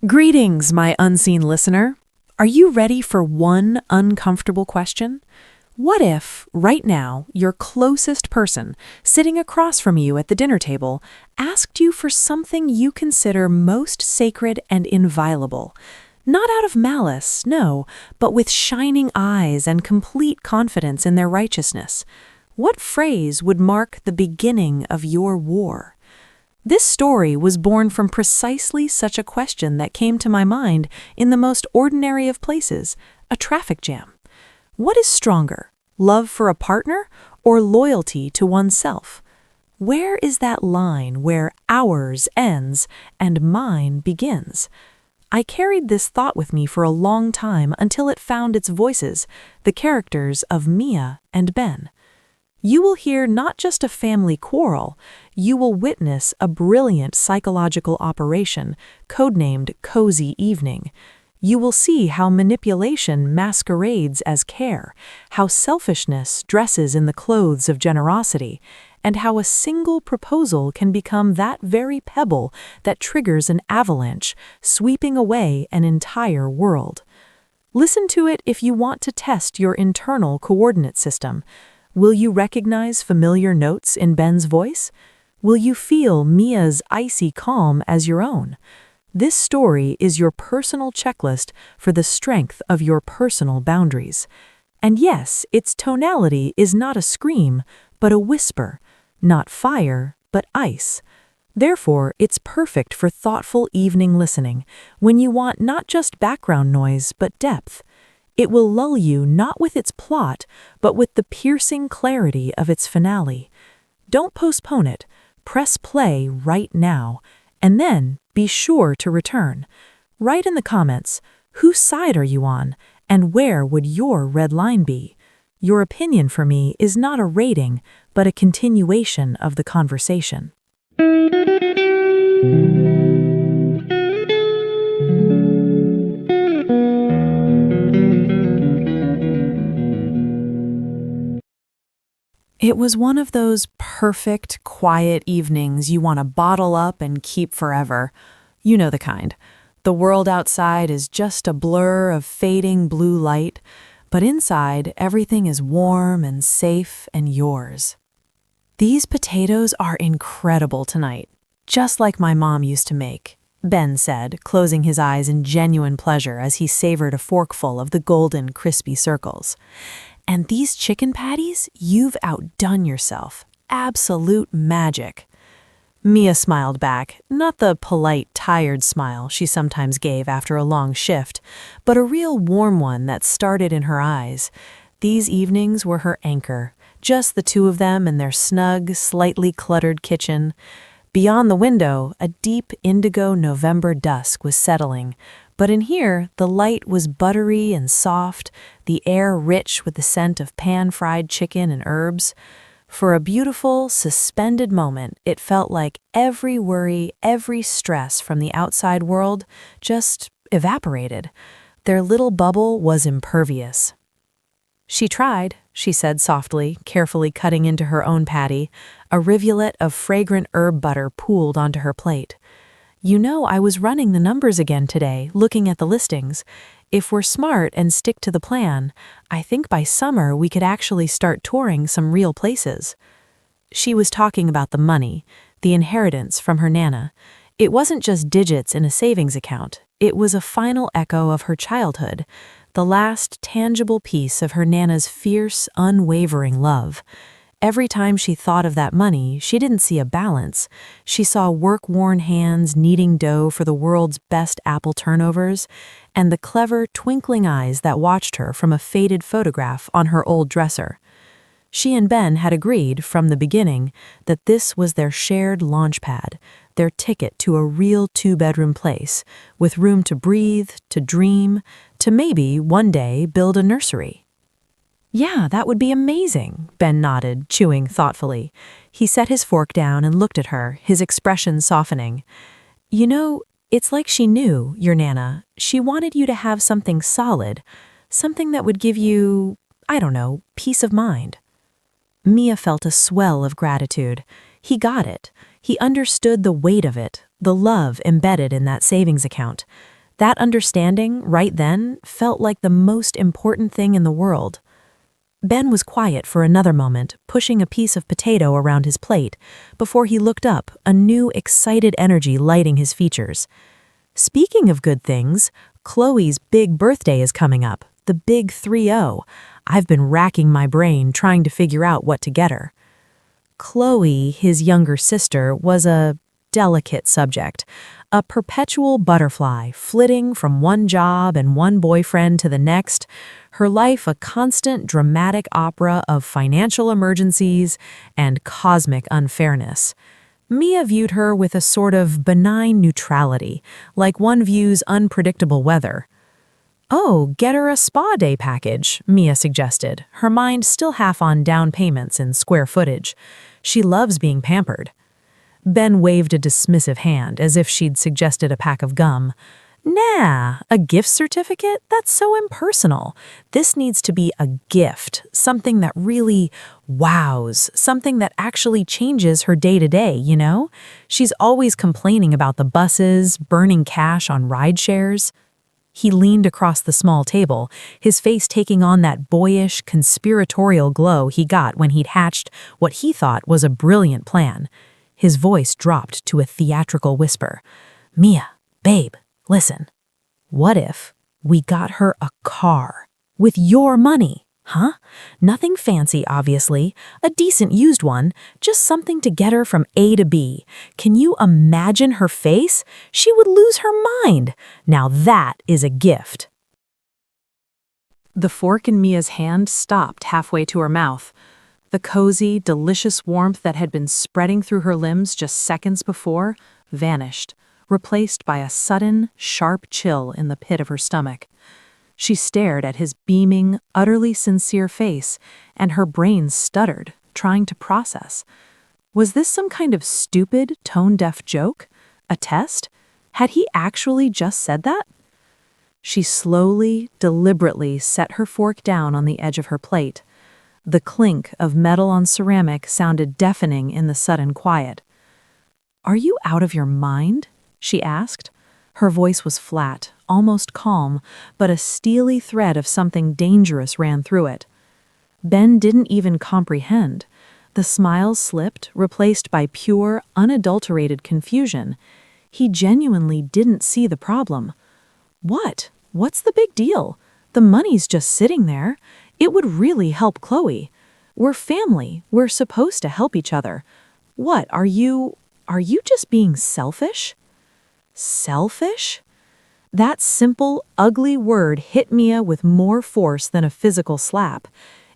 Greetings, my unseen listener. Are you ready for one uncomfortable question? What if, right now, your closest person, sitting across from you at the dinner table, asked you for something you consider most sacred and inviolable? Not out of malice, no, but with shining eyes and complete confidence in their righteousness. What phrase would mark the beginning of your war? This story was born from precisely such a question that came to my mind in the most ordinary of places, a traffic jam. What is stronger, love for a partner or loyalty to oneself? Where is that line where ours ends and mine begins? I carried this thought with me for a long time until it found its voices, the characters of Mia and Ben. You will hear not just a family quarrel, you will witness a brilliant psychological operation, codenamed Cozy Evening. You will see how manipulation masquerades as care, how selfishness dresses in the clothes of generosity, and how a single proposal can become that very pebble that triggers an avalanche, sweeping away an entire world. Listen to it if you want to test your internal coordinate system. Will you recognize familiar notes in Ben's voice? Will you feel Mia's icy calm as your own? This story is your personal checklist for the strength of your personal boundaries. And yes, its tonality is not a scream, but a whisper, not fire, but ice. Therefore, it's perfect for thoughtful evening listening, when you want not just background noise, but depth. It will lull you not with its plot, but with the piercing clarity of its finale. Don't postpone it. Press play right now, and then be sure to return. Write in the comments, whose side are you on, and where would your red line be? Your opinion for me is not a rating, but a continuation of the conversation. It was one of those perfect, quiet evenings you want to bottle up and keep forever. You know the kind. The world outside is just a blur of fading blue light, but inside everything is warm and safe and yours. These potatoes are incredible tonight, just like my mom used to make, Ben said, closing his eyes in genuine pleasure as he savored a forkful of the golden, crispy circles. And these chicken patties, you've outdone yourself. Absolute magic. Mia smiled back, not the polite, tired smile she sometimes gave after a long shift, but a real warm one that started in her eyes. These evenings were her anchor, just the two of them in their snug, slightly cluttered kitchen. Beyond the window, a deep indigo November dusk was settling, but in here, the light was buttery and soft, the air rich with the scent of pan-fried chicken and herbs. For a beautiful, suspended moment, it felt like every worry, every stress from the outside world just evaporated. Their little bubble was impervious. She tried, she said softly, carefully cutting into her own patty. A rivulet of fragrant herb butter pooled onto her plate. You know, I was running the numbers again today, looking at the listings. If we're smart and stick to the plan, I think by summer we could actually start touring some real places. She was talking about the money, the inheritance from her Nana. It wasn't just digits in a savings account. It was a final echo of her childhood, the last tangible piece of her Nana's fierce, unwavering love. Every time she thought of that money, she didn't see a balance. She saw work-worn hands kneading dough for the world's best apple turnovers, and the clever, twinkling eyes that watched her from a faded photograph on her old dresser. She and Ben had agreed from the beginning that this was their shared launchpad, their ticket to a real two-bedroom place, with room to breathe, to dream, to maybe one day build a nursery. Yeah, that would be amazing, Ben nodded, chewing thoughtfully. He set his fork down and looked at her, his expression softening. You know, it's like she knew, your Nana. She wanted you to have something solid, something that would give you, I don't know, peace of mind. Mia felt a swell of gratitude. He got it. He understood the weight of it, the love embedded in that savings account. That understanding, right then, felt like the most important thing in the world. Ben was quiet for another moment, pushing a piece of potato around his plate, before he looked up, a new, excited energy lighting his features. Speaking of good things, Chloe's big birthday is coming up, the big 3-0. I've been racking my brain trying to figure out what to get her. Chloe, his younger sister, was a delicate subject, a perpetual butterfly flitting from one job and one boyfriend to the next, her life a constant dramatic opera of financial emergencies and cosmic unfairness. Mia viewed her with a sort of benign neutrality, like one views unpredictable weather. "Oh, get her a spa day package," Mia suggested, her mind still half on down payments and square footage. She loves being pampered. Ben waved a dismissive hand, as if she'd suggested a pack of gum. "Nah, a gift certificate? That's so impersonal. This needs to be a gift, something that really wows, something that actually changes her day-to-day, you know? She's always complaining about the buses, burning cash on ride shares." He leaned across the small table, his face taking on that boyish, conspiratorial glow he got when he'd hatched what he thought was a brilliant plan. His voice dropped to a theatrical whisper. "Mia, babe, listen. What if we got her a car? With your money, huh? Nothing fancy, obviously. A decent used one. Just something to get her from A to B. Can you imagine her face? She would lose her mind. Now that is a gift." The fork in Mia's hand stopped halfway to her mouth. The cozy, delicious warmth that had been spreading through her limbs just seconds before vanished, replaced by a sudden, sharp chill in the pit of her stomach. She stared at his beaming, utterly sincere face, and her brain stuttered, trying to process. Was this some kind of stupid, tone-deaf joke? A test? Had he actually just said that? She slowly, deliberately set her fork down on the edge of her plate. The clink of metal on ceramic sounded deafening in the sudden quiet. "Are you out of your mind?" she asked. Her voice was flat, almost calm, but a steely thread of something dangerous ran through it. Ben didn't even comprehend. The smile slipped, replaced by pure, unadulterated confusion. He genuinely didn't see the problem. "What? What's the big deal? The money's just sitting there. It would really help Chloe. We're family. We're supposed to help each other. What, are you just being selfish?" Selfish? That simple, ugly word hit Mia with more force than a physical slap.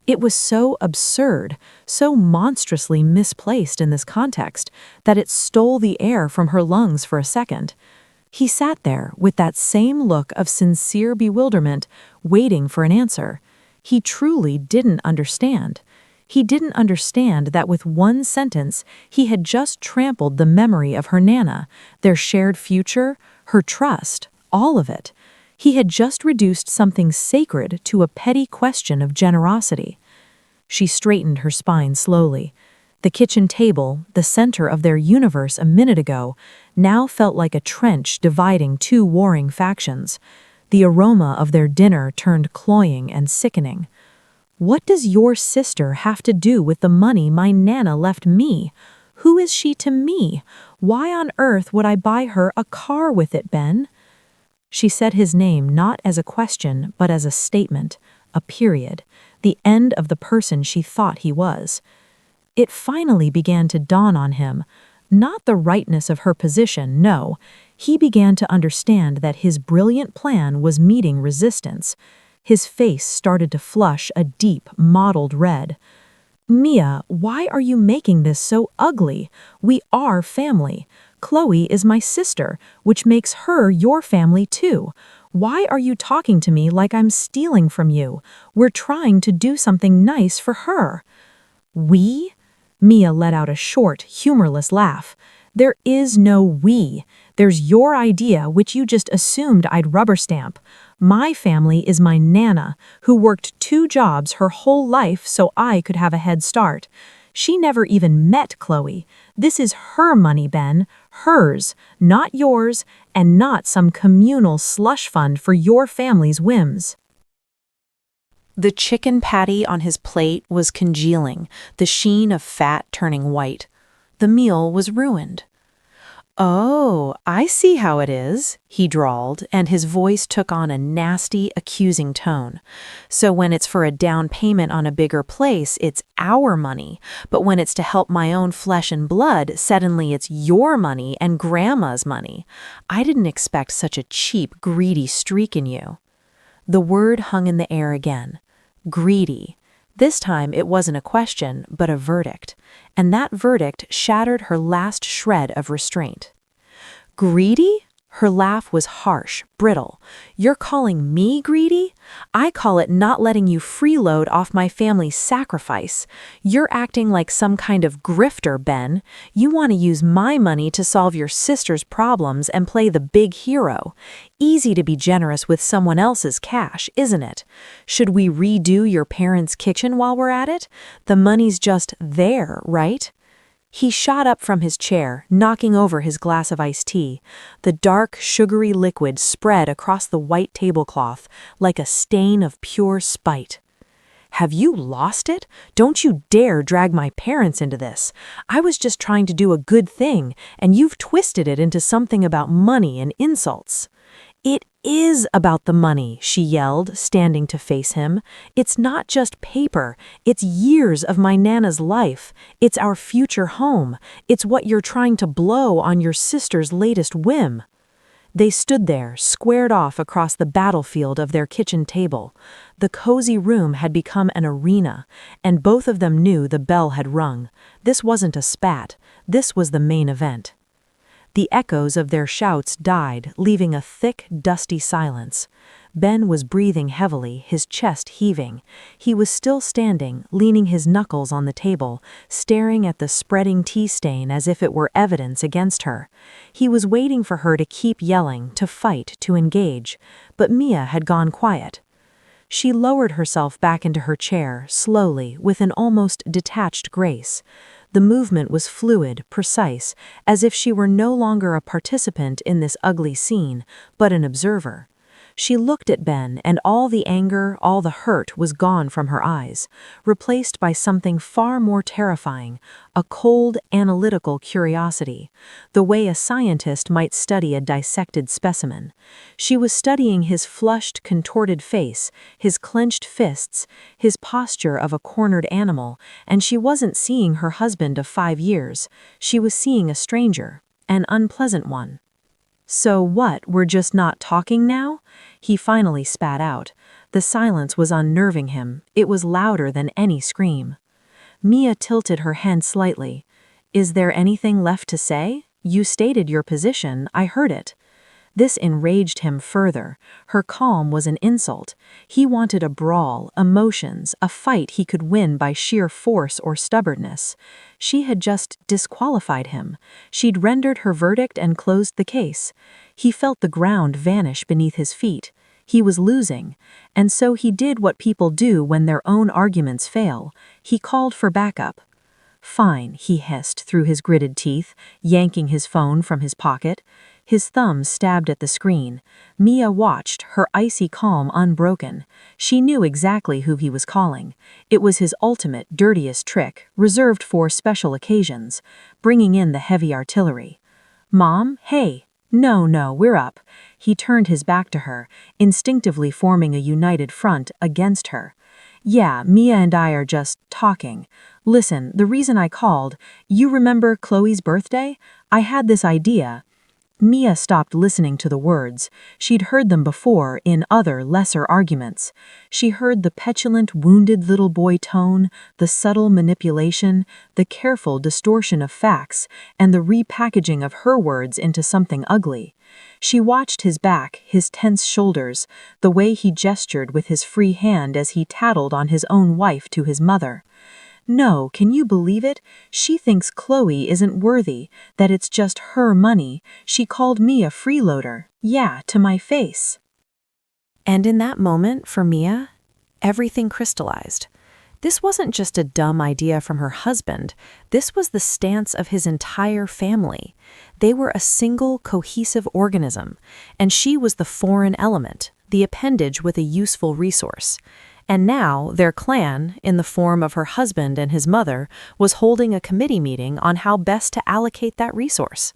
It was so absurd, so monstrously misplaced in this context, that it stole the air from her lungs for a second. He sat there with that same look of sincere bewilderment, waiting for an answer. He truly didn't understand. He didn't understand that with one sentence, he had just trampled the memory of her Nana, their shared future, her trust, all of it. He had just reduced something sacred to a petty question of generosity. She straightened her spine slowly. The kitchen table, the center of their universe a minute ago, now felt like a trench dividing two warring factions. The aroma of their dinner turned cloying and sickening. "What does your sister have to do with the money my Nana left me? Who is she to me? Why on earth would I buy her a car with it, Ben?" She said his name not as a question, but as a statement, a period, the end of the person she thought he was. It finally began to dawn on him. Not the rightness of her position, no. He began to understand that his brilliant plan was meeting resistance. His face started to flush a deep, mottled red. "Mia, why are you making this so ugly? We are family. Chloe is my sister, which makes her your family too. Why are you talking to me like I'm stealing from you? We're trying to do something nice for her." "We?" Mia let out a short, humorless laugh. "There is no we. There's your idea, which you just assumed I'd rubber stamp. My family is my Nana, who worked 2 jobs her whole life so I could have a head start. She never even met Chloe. This is her money, Ben. Hers, not yours, and not some communal slush fund for your family's whims. The chicken patty on his plate was congealing, the sheen of fat turning white. The meal was ruined. "Oh, I see how it is," he drawled, and his voice took on a nasty, accusing tone. "So when it's for a down payment on a bigger place, it's our money. But when it's to help my own flesh and blood, suddenly it's your money and Grandma's money. I didn't expect such a cheap, greedy streak in you." The word hung in the air again. Greedy. This time it wasn't a question, but a verdict. And that verdict shattered her last shred of restraint. "Greedy?" Her laugh was harsh, brittle. "You're calling me greedy? I call it not letting you freeload off my family's sacrifice. You're acting like some kind of grifter, Ben. You want to use my money to solve your sister's problems and play the big hero. Easy to be generous with someone else's cash, isn't it? Should we redo your parents' kitchen while we're at it? The money's just there, right?" He shot up from his chair, knocking over his glass of iced tea. The dark, sugary liquid spread across the white tablecloth like a stain of pure spite. "Have you lost it? Don't you dare drag my parents into this. I was just trying to do a good thing, and you've twisted it into something about money and insults." "It is about the money," she yelled, standing to face him. "It's not just paper. It's years of my Nana's life. It's our future home. It's what you're trying to blow on your sister's latest whim." They stood there, squared off across the battlefield of their kitchen table. The cozy room had become an arena, and both of them knew the bell had rung. This wasn't a spat. This was the main event. The echoes of their shouts died, leaving a thick, dusty silence. Ben was breathing heavily, his chest heaving. He was still standing, leaning his knuckles on the table, staring at the spreading tea stain as if it were evidence against her. He was waiting for her to keep yelling, to fight, to engage. But Mia had gone quiet. She lowered herself back into her chair, slowly, with an almost detached grace. The movement was fluid, precise, as if she were no longer a participant in this ugly scene, but an observer. She looked at Ben, and all the anger, all the hurt was gone from her eyes, replaced by something far more terrifying, a cold, analytical curiosity, the way a scientist might study a dissected specimen. She was studying his flushed, contorted face, his clenched fists, his posture of a cornered animal, and she wasn't seeing her husband of 5 years. She was seeing a stranger, an unpleasant one. "So what, we're just not talking now?" He finally spat out. The silence was unnerving him. It was louder than any scream. Mia tilted her head slightly. "Is there anything left to say? You stated your position, I heard it." This enraged him further. Her calm was an insult. He wanted a brawl, emotions, a fight he could win by sheer force or stubbornness. She had just disqualified him. She'd rendered her verdict and closed the case. He felt the ground vanish beneath his feet. He was losing, and so he did what people do when their own arguments fail. He called for backup. "Fine," he hissed through his gritted teeth, yanking his phone from his pocket. His thumb stabbed at the screen. Mia watched, her icy calm unbroken. She knew exactly who he was calling. It was his ultimate, dirtiest trick, reserved for special occasions, bringing in the heavy artillery. "Mom, hey." No, we're up." He turned his back to her, instinctively forming a united front against her. "Yeah, Mia and I are just talking. Listen, the reason I called, you remember Chloe's birthday? I had this idea." Mia stopped listening to the words. She'd heard them before in other, lesser arguments. She heard the petulant, wounded little boy tone, the subtle manipulation, the careful distortion of facts, and the repackaging of her words into something ugly. She watched his back, his tense shoulders, the way he gestured with his free hand as he tattled on his own wife to his mother. No, can you believe it? She thinks Chloe isn't worthy, that it's just her money. She called me a freeloader. Yeah, to my face. And in that moment, for Mia, everything crystallized. This wasn't just a dumb idea from her husband. This was the stance of his entire family. They were a single, cohesive organism, and she was the foreign element, the appendage with a useful resource. And now their clan, in the form of her husband and his mother, was holding a committee meeting on how best to allocate that resource.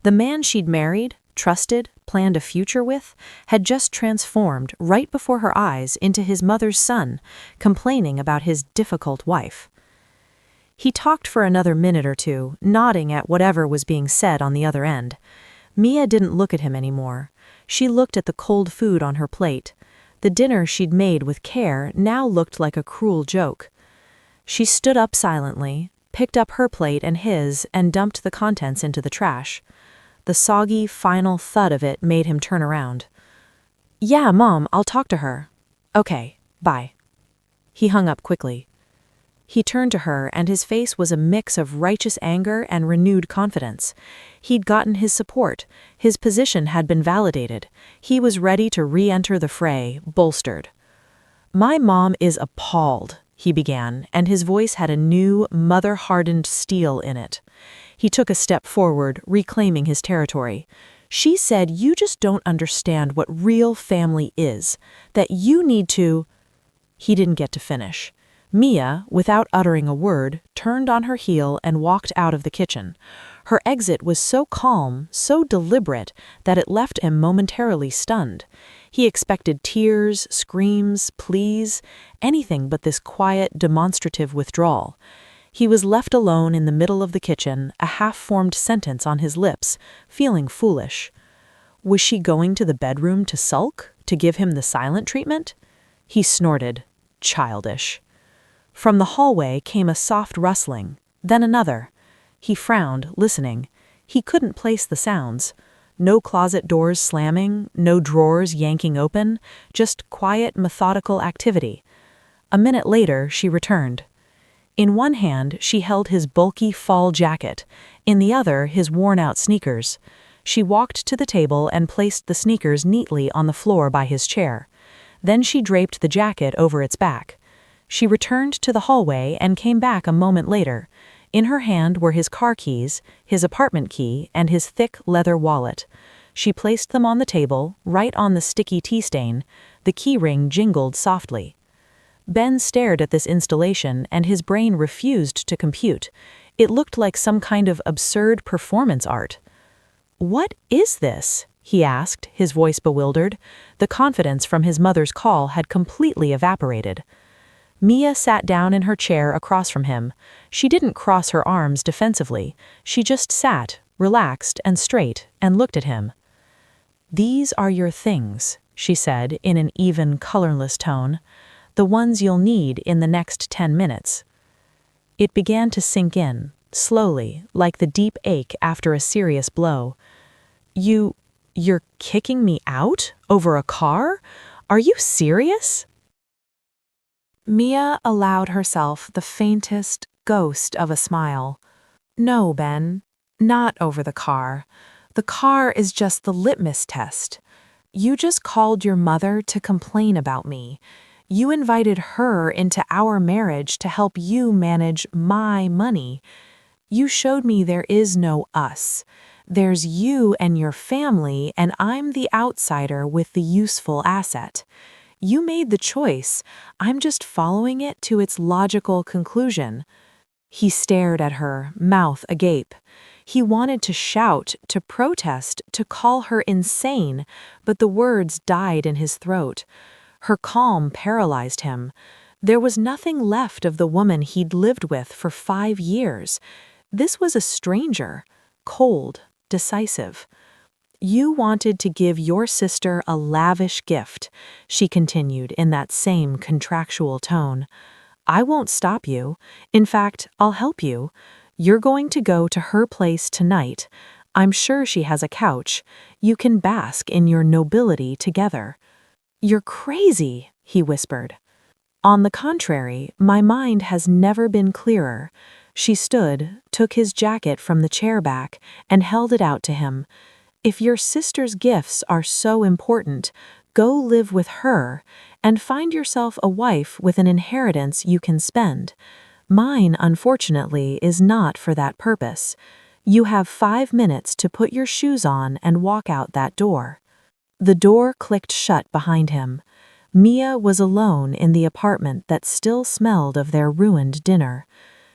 The man she'd married, trusted, planned a future with, had just transformed right before her eyes into his mother's son, complaining about his difficult wife. He talked for another minute or two, nodding at whatever was being said on the other end. Mia didn't look at him anymore. She looked at the cold food on her plate. The dinner she'd made with care now looked like a cruel joke. She stood up silently, picked up her plate and his, and dumped the contents into the trash. The soggy, final thud of it made him turn around. "Yeah, Mom, I'll talk to her." "Okay, bye." He hung up quickly. He turned to her, and his face was a mix of righteous anger and renewed confidence. He'd gotten his support. His position had been validated. He was ready to re-enter the fray, bolstered. "My mom is appalled," he began, and his voice had a new, mother-hardened steel in it. He took a step forward, reclaiming his territory. "She said you just don't understand what real family is, that you need to—" He didn't get to finish. Mia, without uttering a word, turned on her heel and walked out of the kitchen. Her exit was so calm, so deliberate, that it left him momentarily stunned. He expected tears, screams, pleas, anything but this quiet, demonstrative withdrawal. He was left alone in the middle of the kitchen, a half-formed sentence on his lips, feeling foolish. Was she going to the bedroom to sulk, to give him the silent treatment? He snorted. Childish. From the hallway came a soft rustling, then another. He frowned, listening. He couldn't place the sounds. No closet doors slamming, no drawers yanking open, just quiet, methodical activity. A minute later, she returned. In one hand, she held his bulky fall jacket, in the other, his worn-out sneakers. She walked to the table and placed the sneakers neatly on the floor by his chair. Then she draped the jacket over its back. She returned to the hallway and came back a moment later. In her hand were his car keys, his apartment key, and his thick leather wallet. She placed them on the table, right on the sticky tea stain. The key ring jingled softly. Ben stared at this installation, and his brain refused to compute. It looked like some kind of absurd performance art. "What is this?" he asked, his voice bewildered. The confidence from his mother's call had completely evaporated. Mia sat down in her chair across from him. She didn't cross her arms defensively. She just sat, relaxed and straight, and looked at him. "These are your things," she said in an even, colorless tone. "The ones you'll need in the next 10 minutes. It began to sink in, slowly, like the deep ache after a serious blow. You're kicking me out? Over a car? Are you serious?" Mia allowed herself the faintest ghost of a smile. "No, Ben, not over the car. The car is just the litmus test. You just called your mother to complain about me. You invited her into our marriage to help you manage my money. You showed me there is no us. There's you and your family, and I'm the outsider with the useful asset. You made the choice. I'm just following it to its logical conclusion." He stared at her, mouth agape. He wanted to shout, to protest, to call her insane, but the words died in his throat. Her calm paralyzed him. There was nothing left of the woman he'd lived with for 5 years. This was a stranger, cold, decisive. "You wanted to give your sister a lavish gift," she continued in that same contractual tone. "I won't stop you. In fact, I'll help you. You're going to go to her place tonight. I'm sure she has a couch. You can bask in your nobility together." "You're crazy," he whispered. "On the contrary, my mind has never been clearer." She stood, took his jacket from the chair back, and held it out to him. "If your sister's gifts are so important, Go live with her and find yourself a wife with an inheritance you can spend. Mine, unfortunately, is not for that purpose. You have 5 minutes to put your shoes on and walk out that door." The door clicked shut behind him. Mia was alone in the apartment that still smelled of their ruined dinner.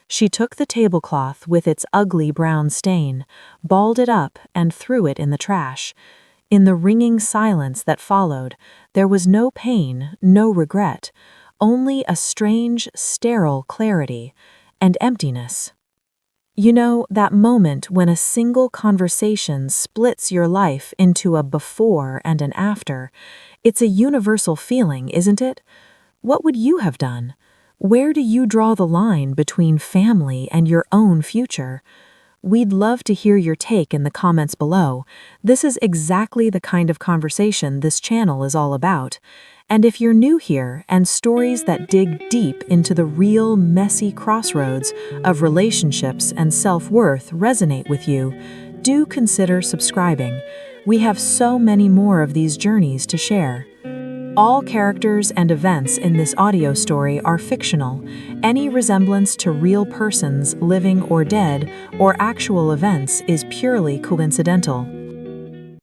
She took the tablecloth with its ugly brown stain, balled it up, and threw it in the trash. In the ringing silence that followed, there was no pain, no regret, only a strange, sterile clarity and emptiness. You know, that moment when a single conversation splits your life into a before and an after. It's a universal feeling, isn't it? What would you have done? Where do you draw the line between family and your own future? We'd love to hear your take in the comments below. This is exactly the kind of conversation this channel is all about. And if you're new here and stories that dig deep into the real, messy crossroads of relationships and self-worth resonate with you, do consider subscribing. We have so many more of these journeys to share. All characters and events in this audio story are fictional. Any resemblance to real persons, living or dead, or actual events is purely coincidental.